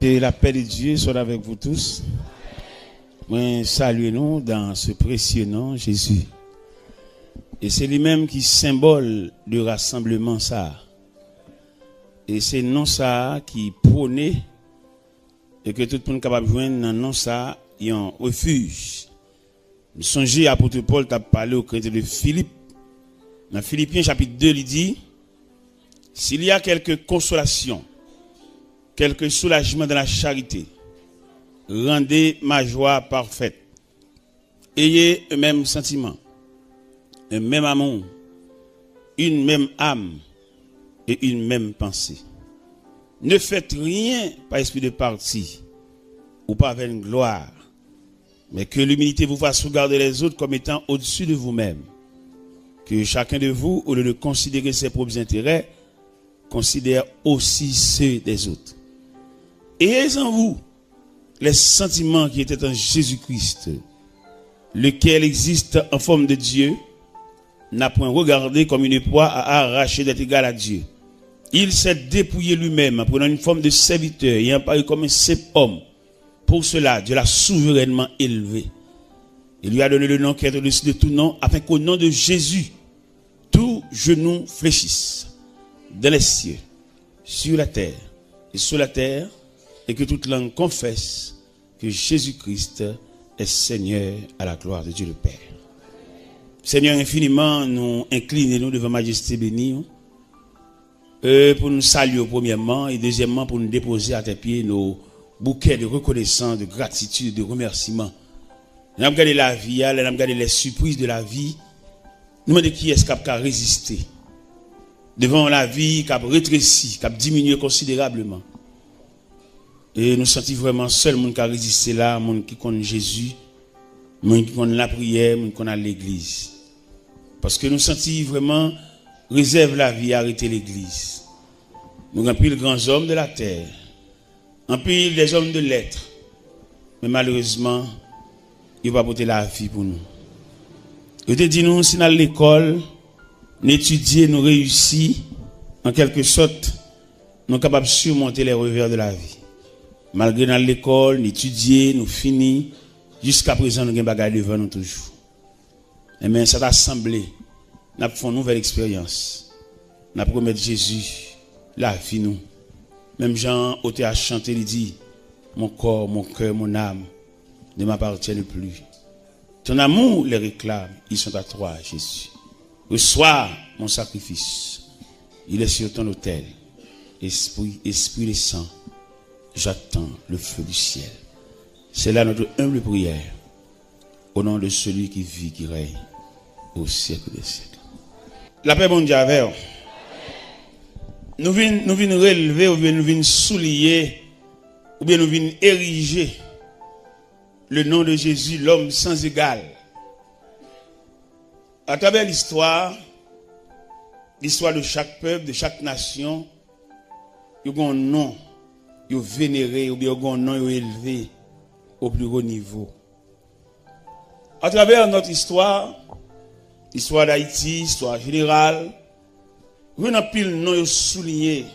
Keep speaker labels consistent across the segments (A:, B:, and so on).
A: Que la paix de Dieu soit avec vous tous. Saluez-nous dans ce précieux nom, Jésus. Et c'est lui-même qui symbole du rassemblement ça. Et c'est non ça qui prône et que tout le monde est capable de joindre dans non ça, il y a un refuge. Songez, apôtre Paul t'a parlé au chrétien de Philippe. Dans Philippiens chapitre 2, il dit, s'il y a quelque consolation, quelque soulagement dans la charité, rendez ma joie parfaite. Ayez un même sentiment, un même amour, une même âme et une même pensée. Ne faites rien par esprit de parti ou par vaine gloire, mais que l'humilité vous fasse regarder les autres comme étant au-dessus de vous-même. Que chacun de vous, au lieu de considérer ses propres intérêts, considère aussi ceux des autres. Ayez en vous les sentiments qui étaient en Jésus-Christ, lequel existe en forme de Dieu, n'a point regardé comme une proie à arracher d'être égal à Dieu. Il s'est dépouillé lui-même en prenant une forme de serviteur et apparu comme un simple homme. Pour cela, Dieu l'a souverainement élevé. Il lui a donné le nom qui est au-dessus de tout nom, afin qu'au nom de Jésus, tout genou fléchisse dans les cieux, sur la terre et sous la terre, et que toute langue confesse que Jésus-Christ est Seigneur à la gloire de Dieu le Père. Seigneur, infiniment, nous inclinons devant Majesté bénie, pour nous saluer premièrement, et deuxièmement pour nous déposer à tes pieds nos bouquets de reconnaissance, de gratitude, de remerciement. Nous avons regardé la vie, nous avons regardé les surprises de la vie. Nous demandons qui est-ce qui a résisté devant la vie qui a rétréci, qui a diminué considérablement. Et nous sentons vraiment seul monde qui a résisté là, monde qui connaît Jésus, monde qui connaît la prière, monde qui connaît l'église. Parce que nous sentons vraiment réserve la vie, arrêter l'église. Nous remplissons les grands hommes de la terre, remplissons les hommes de lettres. Mais malheureusement, il va porter la vie pour nous. Je te dis nous, si dans l'école, nous étudions, nous réussissons, en quelque sorte, nous sommes capables de surmonter les revers de la vie. Malgré dans l'école, nous étudions, nous finissons, jusqu'à présent, nous avons des bagages devant nous toujours. Et bien, cette assemblée, nous avons fait une nouvelle expérience. Nous avons promis Jésus, la vie nous. Même Jean, au théâtre chanté, il dit, mon corps, mon cœur, mon âme, ne m'appartiennent plus. Ton amour les réclame, ils sont à toi, Jésus. Reçois mon sacrifice. Il est sur ton autel. Esprit et sang, j'attends le feu du ciel. C'est là notre humble prière. Au nom de celui qui vit, qui règne au siècle des siècles. La paix, bon Dieu, avec nous venons relever, ou bien nous venons souligner, ou bien nous venons ériger le nom de Jésus, l'homme sans égal. À travers l'histoire de chaque peuple, de chaque nation, il y a un nom, il y a vénéré, ou bien il y a un nom élevé au plus haut niveau. À travers notre histoire d'Haïti, histoire générale, nous avons pile de noms soulignés.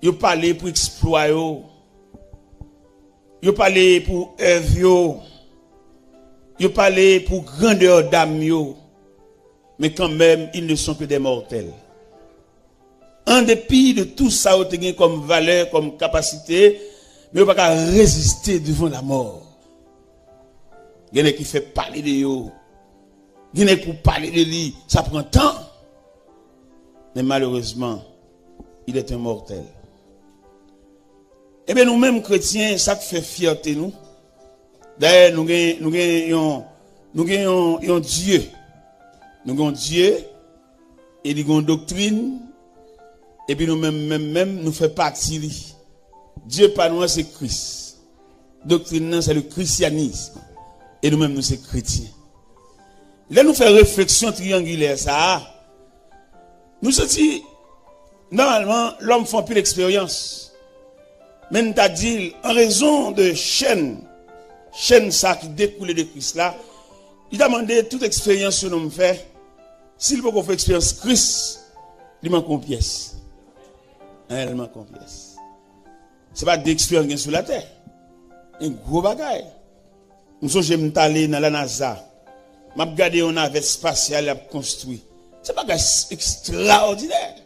A: Ils parlé pour exploit, ils parlé pour œuvre, ils parlé pour grandeur d'âme, mais quand même, ils ne sont que des mortels. En dépit de tout ça, ils ont comme valeur, comme capacité, mais ils ne peuvent pas résister devant la mort. Il y en a qui fait parler de eux. Il y en a qui pour parler de lui, ça prend temps. Mais malheureusement, il est un mortel. Eh bien, nous-mêmes chrétiens, ça fait fierté nous. D'ailleurs, nous avons Dieu. Nous avons Dieu, et nous avons une doctrine, et puis nous-mêmes, nous faisons partie. Dieu par nous, c'est Christ. Doctrine, c'est le christianisme. Et nous-mêmes, nous sommes chrétiens. Là, nous faisons réflexion triangulaire, ça. Nous sommes dit, normalement, l'homme fait plus d'expérience. Mais nous t'a dit, en raison de chaîne ça qui découle de Christ là, il a demandé toute expérience que nous fait. S'il veut qu'on fasse expérience Christ, il manque une pièce. Il manque une pièce. C'est pas d'expérience sur la terre. Un gros bagage. Nous sommes allés dans la NASA. M'a regardé une navette spatiale à construit. C'est pas extraordinaire.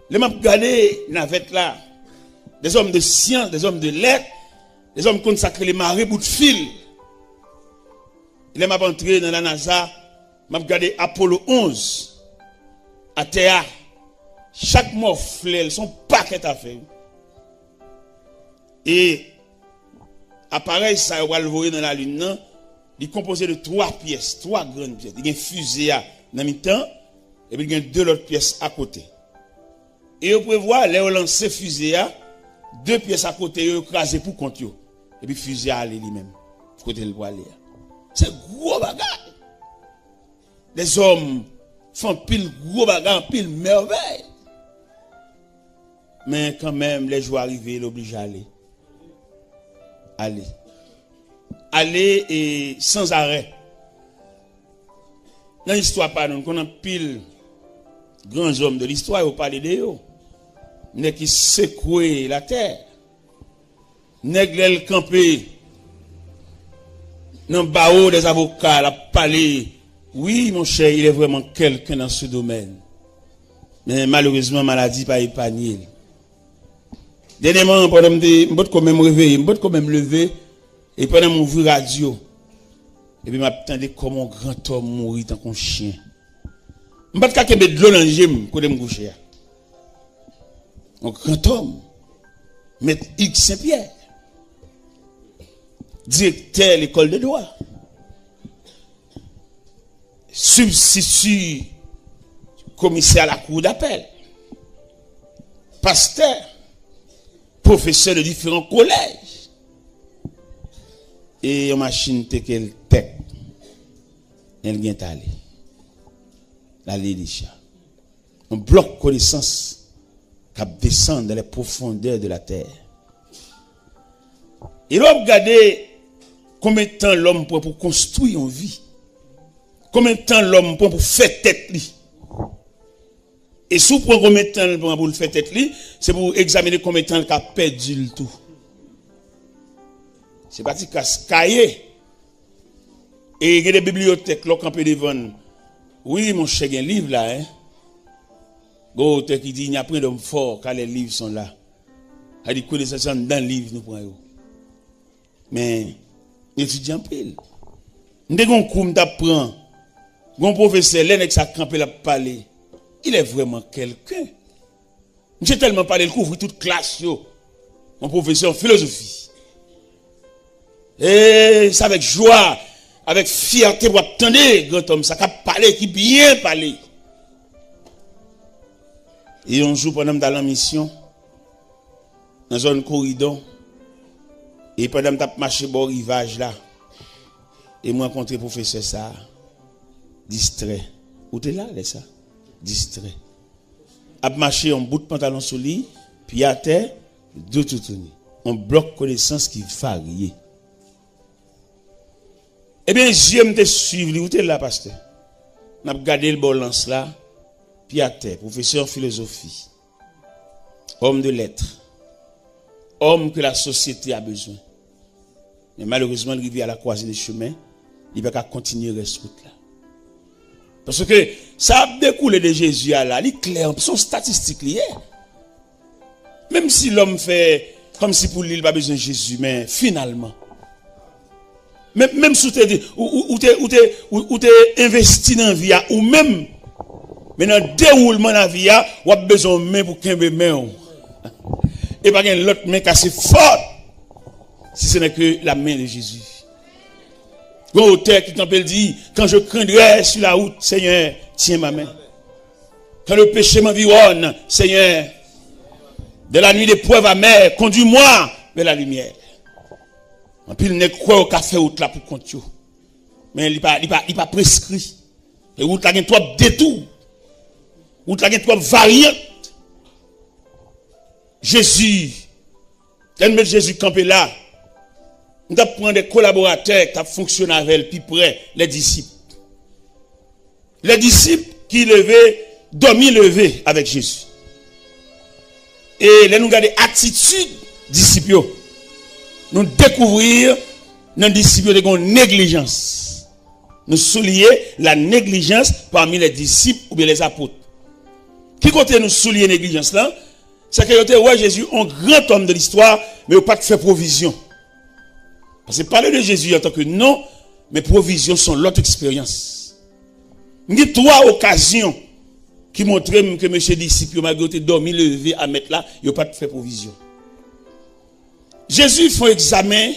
A: Les m'a regardé navette là. Des hommes de science, des hommes de lettres, des hommes consacrés les marées bout de fil. Les m'a entré dans la NASA, m'a regardé Apollo 11 à terre. Chaque morphlet, son paquet à faire. Et appareil ça va le voir dans la lune non, il est composé de 3 pièces, 3 grandes pièces. Il y a une fusée dans le temps et puis il y a 2 autres pièces à côté. Et vous pouvez voir les lancer fusée 2 pièces à côté écrasées pour compte et puis fusée aller lui-même côté le aller. C'est gros bagarre. Les hommes font pile gros bagarre, pile merveille. Mais quand même les jours arrivés, il oblige à aller. Aller et sans arrêt. Dans l'histoire, pardon, qu'on a pile grands hommes de l'histoire, au parler de eux, n'est qui secoué la terre, n'est qui campé dans le barreau des avocats, la palais. Oui, mon cher, il est vraiment quelqu'un dans ce domaine. Mais malheureusement, maladie pas épargnée. Dernièrement, pendant que je me quand même réveillé, je me quand même levé, et pendant que je ouvert radio, et puis je m'attendais comme un grand homme mourir tant qu'un chien. Je ne peux pas de l'eau dans le gym quand je me couche. Un grand homme, Maître X Saint-Pierre, directeur de l'école de droit, substitut commissaire à la cour d'appel, pasteur, professeur de différents collèges. Et une machine qu'elle tête, elle vient aller. La Lélisha. On bloque connaissance qui descend dans les profondeurs de la terre. Et là, regardez combien de temps l'homme prend pour construire une vie. Combien de temps l'homme prend pour faire tête lui. Et si vous prenez combien de temps pour le faire tête lui, c'est pour examiner combien de temps il a perdu le tout. C'est parti qu'à se cahier. Et il y a des bibliothèques là campé devant. Oui, mon cher, il y a un livre là, hein. L'auteur qui dit il n'y a pas d'homme fort car les livres sont là. Il dit connaissance dans le livre nous prenons. Mais étudiant pile. Nous avons un cours d'apprendre. Mon professeur l'un qui a campé la parler. Il est vraiment quelqu'un. J'ai tellement parlé le couvre toute classe yo. Mon professeur en philosophie. Et c'est avec joie, avec fierté pour attendre grand homme ça qui a parlé qui bien parlé. Et un jour pendant dans la mission dans zone corridor et pendant que je marché au rivage là et moi rencontré professeur ça distrait. Où t'es là ça? Distrait. A marché en bout de pantalon sur lui, puis à terre, deux tout tourner. On bloque connaissance qui varie. Eh bien, j'aime te suivre, où t'es là, pasteur? On a regardé le balance là, puis à terre, professeur en philosophie, homme de lettres, homme que la société a besoin. Mais malheureusement, il vit à la croisée des chemins, il ne va pas continuer cette route là. Parce que ça a découlé de Jésus là, il est clair, son statistique lié. Même si l'homme fait comme si pour lui il n'a pas besoin de Jésus, mais finalement, même si tu es investi dans la vie, ou même, mais dans le déroulement de la vie, tu as besoin de main pour qu'un main. Et pas l'autre main qui est assez forte, si ce n'est que la main de Jésus. L'auteur qui t'appelle dit, quand je craindrai sur la route, Seigneur, tiens ma main. Quand le péché m'environne, Seigneur, de la nuit d'épreuve amère, conduis-moi vers la lumière. En plus, il n'est quoi au café route là pour compter. Mais il n'est pas prescrit. Et route là, il y a trois détours. Route là, il y a trois variantes. Jésus, quand mettre Jésus campé là, on doit prendre des collaborateurs qui fonctionnent avec elle, puis près, les disciples. Les disciples qui levaient, dormi levé avec Jésus. Et là nous regarder attitude disciples. Nous découvrir dans disciples de négligence. Nous souligner la négligence parmi les disciples ou bien les apôtres. Qui côté nous souligner négligence là? C'est que ouais Jésus un grand homme de l'histoire mais il n'a pas fait provision. Parce que parler de Jésus en tant que non, mais provisions sont l'autre expérience. Il y a 3 occasions qui montrent que M. disciple malgré dormi levé à mettre là, il n'a pas fait provision. Jésus fait un examen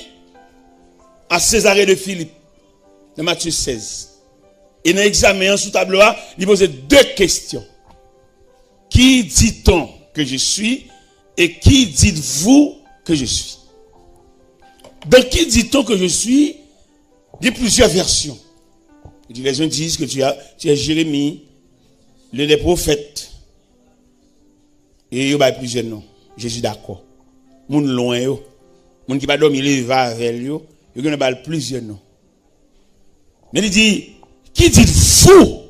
A: à Césarée de Philippe, dans Matthieu 16. Et dans l'examen sous tableau, il pose 2 questions. Qui dit-on que je suis et qui dites-vous que je suis? Dans qui dit-on que je suis? Il y a plusieurs versions. Les gens disent que tu es Jérémie, l'un des prophètes. Et il y a plusieurs noms. Je suis d'accord. Moun loin yo. Moun qui va dormir, il va avec yo. Il y a plusieurs noms. Mais il dit, qui dites-vous?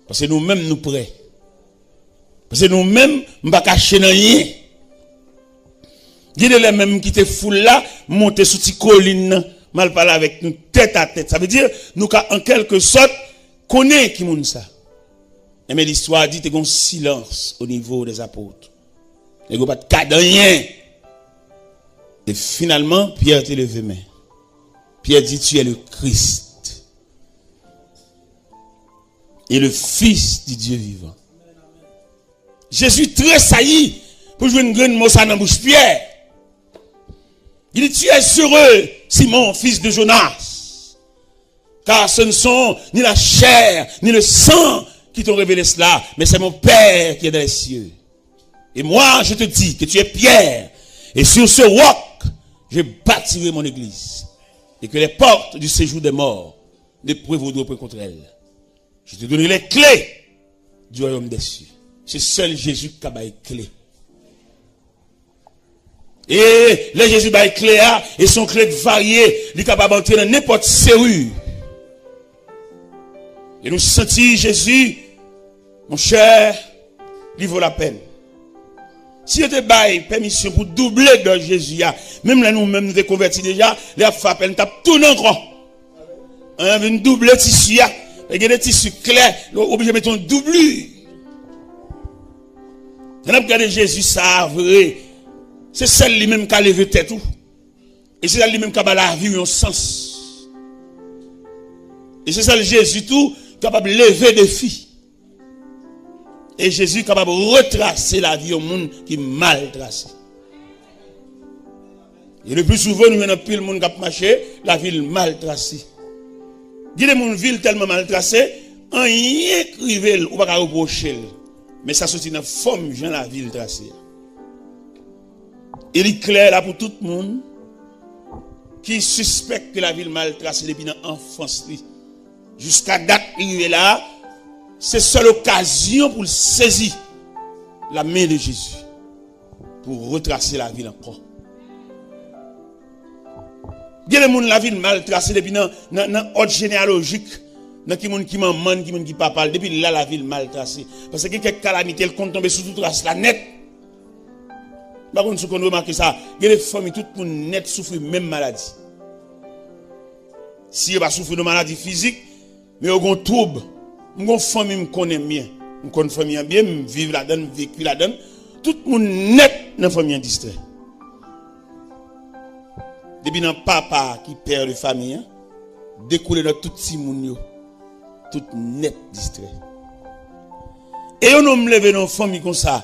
A: Parce que nous-mêmes nous prêts. Parce que nous-mêmes, nous ne pas cacher rien. Il y a les mêmes qui te foulent là, monter sur cette colline, mal parler avec nous tête à tête. Ça veut dire, nous, en quelque sorte, connaissons qui moun ça. Mais l'histoire dit, qu'il y a un silence au niveau des apôtres. Il n'y a pas de cas de rien. Et finalement, Pierre te levé main. Pierre dit, tu es le Christ. Et le Fils du Dieu vivant. Jésus tressaillit pour jouer une grande mossa dans la bouche Pierre. Il dit, tu es heureux, Simon, fils de Jonas. Car ce ne sont ni la chair, ni le sang qui t'ont révélé cela, mais c'est mon Père qui est dans les cieux. Et moi, je te dis que tu es Pierre, et sur ce roc, je bâtirai mon église, et que les portes du séjour des morts ne prévaudront pas contre elle. Je te donnerai les clés du royaume des cieux. C'est seul Jésus qui a les clés. Et les Jésus a les clés, et son clé variées, il est capable d'entrer dans n'importe serrure. Et nous sentons Jésus, mon cher, il vaut la peine. Si tu as permission pour doubler de Jésus, même là nous-mêmes nous convertis déjà, les frappes, nous tapons tout dans grand. On veut doubler tissu, il y a des tissus clairs, obligé de mettre un doublure. On a regardé Jésus, ça vrai. C'est celle lui-même qui a levé tête tout. Et c'est celle lui-même qui a la vie en sens. Et c'est celle Jésus tout capable de lever des filles. Et Jésus est capable de retracer la vie au monde qui est mal tracé. Et le plus souvent, nous avons pile monde qui a marché, la ville mal tracée. Il y a des ville tellement mal tracée, on y écrivait, ou pas reprocher. Mais ça sortit dans la forme de la ville tracée. Il est clair là pour tout le monde qui suspecte que la ville mal tracée depuis l'enfance. Jusqu'à date arrivée là, c'est seule occasion pour saisir la main de Jésus pour retracer la ville encore. Il y a des gens la ville mal tracée depuis dans ordre généalogique, dans qui monde qui maman, qui monde qui papa, depuis là la ville mal tracée parce que quelques calamités elle compte tomber sous toute trace la net. Par contre, si on remarque ça, il y a des familles tout le monde net souffre même maladie. Si on va souffrir de maladie physique, mais on a un trouble. Mon famille me connaît bien. Je connais famille bien, je vis là-dedans, je vécu là-dedans. Tout le monde net dans la famille distrait. Depuis dans papa qui perd de famille, découle dans tout petit monde, tout net distrait. Et on me lever dans une famille comme ça.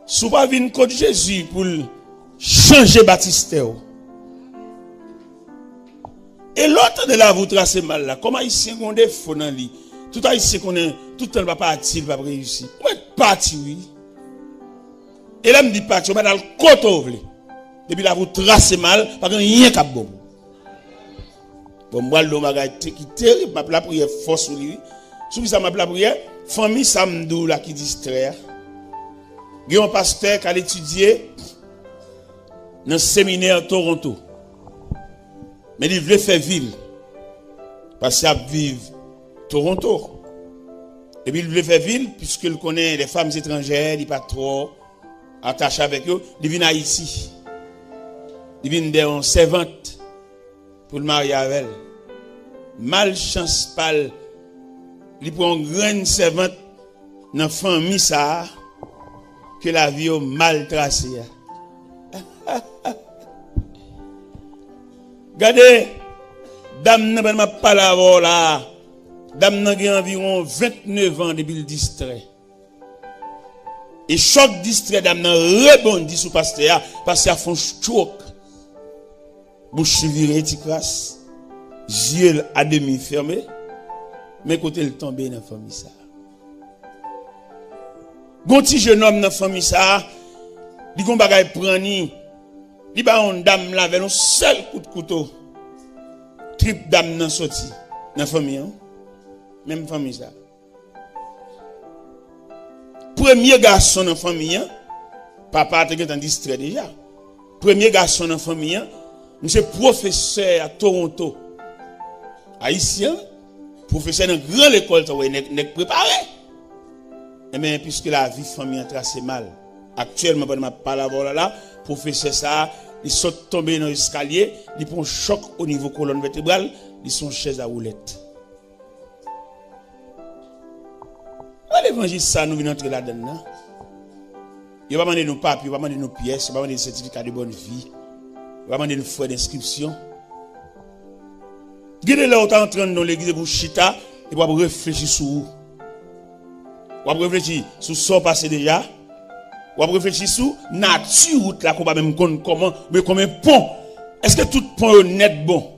A: Si vous pas venir contre Jésus pour changer Baptiste. Et l'autre de là, vous tracez mal là. Comment ici on défaut dans lui? Tout ici qu'on est, tout le temps va partir, il va réussir. Vous êtes parti, oui. Et là, me dit parti, on va dans le côté. Depuis là, vous tracez mal, parce qu'il n'y a rien qu'à bon. Bon, moi, le bagage qui est terrible, ma prière force sur lui. Sous ça, ma prière, famille Samdou là qui distrait. Il y a un pasteur qui a étudié dans le séminaire Toronto. Mais il voulait faire ville. Parce qu'il vit Toronto. Et puis il voulait faire ville, puisqu'il connaît les femmes étrangères, il n'est pas trop attaché avec eux, il vient à Haïti. Il vient d'être servante pour le marier avec elle. Malchance pâle, il prend une grande servante dans la famille ça que la vie a mal tracée. Regardez, dame n'a pas parlé avant là. Dame n'a environ 29 ans depuis le distrait. Et choc distrait, dame n'a rebondi sous pasteur parce qu'il a fait un choc. Bouche virée, petit crasse. Yeux à demi fermés. Mais côté le tombé dans la famille ça. Gon petit jeune homme dans la famille ça, il gon bagay prani. Il ba on dame là avec un seul coup de couteau. Trip dame nan sorti dans la famille hein? Même famille ça. Premier garçon dans la famille hein? Papa était en distrait déjà. Premier garçon dans la famille hein? Monsieur professeur à Toronto. Haïtien, professeur dans grande école, ça n'est préparé. Et bien, puisque la vie famille a tracé mal, actuellement, pendant ma parole là, professeur ça, il saute tomber dans l'escalier, il prend un choc au niveau colonne vertébrale, il sont chaise à roulette. L'évangile, ça, nous venons entrer là-dedans. Il va demander nos papiers, il va demander nos pièces, il va demander des certificats de bonne vie, il va demander nos frais d'inscription. Gardez là où tu es en train dans l'église pour chita et pour réfléchir sur où. Pour réfléchir sur ce qui passé déjà. Pour réfléchir sur la nature là qu'on va même comment mais comme un pont. Est-ce que tout pont est net bon?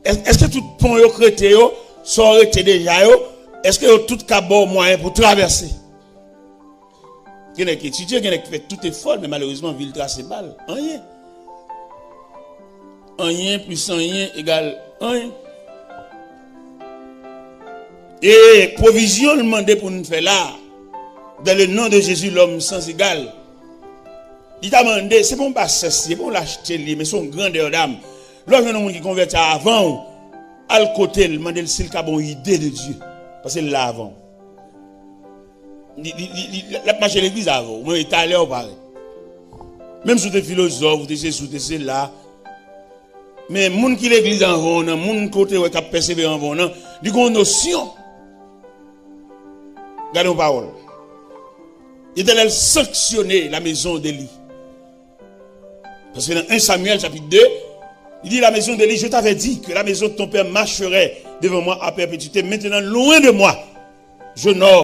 A: Est-ce que tout pont est crété sont arrêtés déjà est-ce que tout cabot moyen pour traverser? Il y a qui étudie, il y a qui fait tout effort mais malheureusement ville tracée balle. Rien. Rien plus rien égale rien. Et provision demandée pour nous faire là, dans le nom de Jésus, l'homme sans égal. Il t'a demandé, c'est bon pas c'est bon l'acheter, mais son grandeur d'âme. Lorsque nous qui convertit avant, à le côté, il demande s'il a une idée de Dieu. Parce que là avant. Il a marché l'église avant, moi il est allé au pareil. Même si tu es philosophe, tu es sous, tu es là. Mais les gens qui l'église avant, les gens qui ont persévéré avant, ils ont une notion. Regardez nos paroles. Il a sanctionné la maison d'Élie. Parce que dans 1 Samuel chapitre 2, il dit la maison d'Élie, je t'avais dit que la maison de ton père marcherait devant moi à perpétuité. Maintenant, loin de moi, je n'ose